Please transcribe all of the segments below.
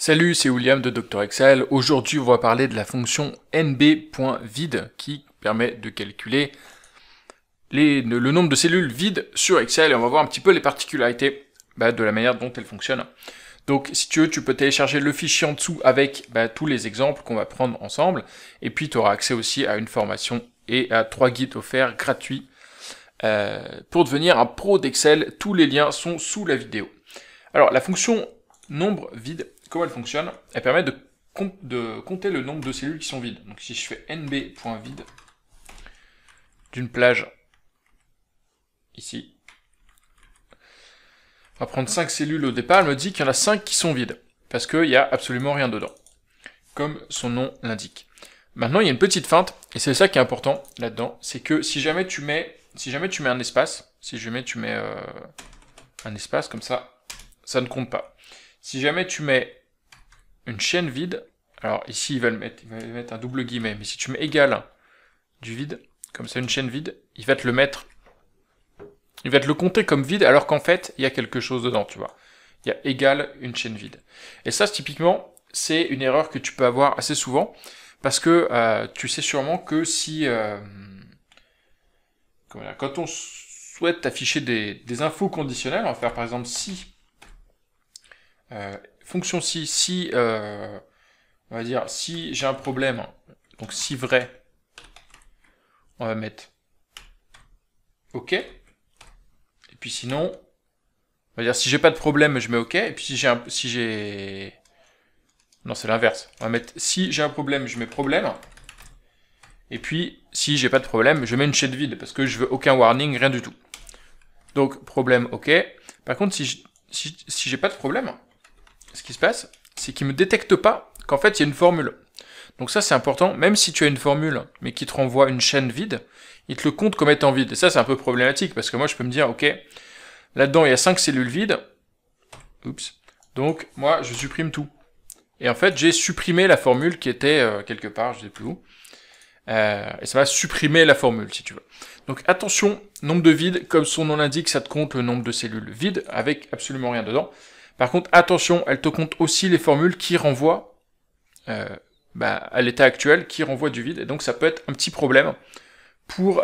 Salut, c'est William de Dr Excel. Aujourd'hui, on va parler de la fonction nb.vid qui permet de calculer le nombre de cellules vides sur Excel et on va voir un petit peu les particularités de la manière dont elle fonctionne. Donc, si tu veux, tu peux télécharger le fichier en dessous avec tous les exemples qu'on va prendre ensemble et puis tu auras accès aussi à une formation et à 3 guides offerts gratuits pour devenir un pro d'Excel. Tous les liens sont sous la vidéo. Alors, la fonction nombre vide, comment elle fonctionne? Elle permet de compter le nombre de cellules qui sont vides. Donc si je fais nb.vide d'une plage, ici, on va prendre 5 cellules au départ, elle me dit qu'il y en a 5 qui sont vides, parce qu'il n'y a absolument rien dedans, comme son nom l'indique. Maintenant, il y a une petite feinte, et c'est ça qui est important là-dedans, c'est que si jamais tu mets un espace, un espace comme ça ne compte pas. Si jamais tu mets une chaîne vide, alors ici il va mettre un double guillemet, mais si tu mets égal du vide, comme ça une chaîne vide, il va te le compter comme vide, alors qu'en fait il y a quelque chose dedans, tu vois. Il y a égal une chaîne vide. Et ça, typiquement, c'est une erreur que tu peux avoir assez souvent, parce que tu sais sûrement que si... quand on souhaite afficher des infos conditionnelles, on va faire par exemple si... fonction si, on va dire, si j'ai un problème, donc si vrai, on va mettre OK, et puis sinon, on va dire si j'ai pas de problème, je mets OK, et puis non, c'est l'inverse, on va mettre si j'ai un problème, je mets problème, et puis si j'ai pas de problème, je mets une chaîne vide, parce que je veux aucun warning, rien du tout. Donc, problème OK. Par contre, si j'ai pas de problème, ce qui se passe, c'est qu'il ne me détecte pas qu'en fait, il y a une formule. Donc ça, c'est important. Même si tu as une formule, mais qui te renvoie une chaîne vide, il te le compte comme étant vide. Et ça, c'est un peu problématique, parce que moi, je peux me dire, OK, là-dedans, il y a 5 cellules vides. Oups. Donc, moi, je supprime tout. Et en fait, j'ai supprimé la formule qui était quelque part, je ne sais plus où. Et ça va supprimer la formule, si tu veux. Donc, attention, nombre de vides, comme son nom l'indique, ça te compte le nombre de cellules vides, avec absolument rien dedans. Par contre, attention, elle te compte aussi les formules qui renvoient à l'état actuel, qui renvoient du vide, et donc ça peut être un petit problème pour...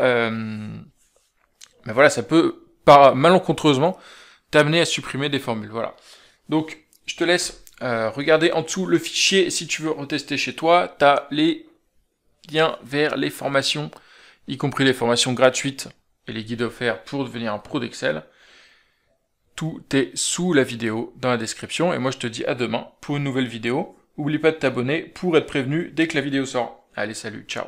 ça peut, malencontreusement, t'amener à supprimer des formules, voilà. Donc, je te laisse regarder en dessous le fichier, si tu veux retester chez toi, t'as les liens vers les formations, y compris les formations gratuites, et les guides offerts pour devenir un pro d'Excel. Tout est sous la vidéo, dans la description, et moi je te dis à demain pour une nouvelle vidéo. N'oublie pas de t'abonner pour être prévenu dès que la vidéo sort. Allez, salut, ciao.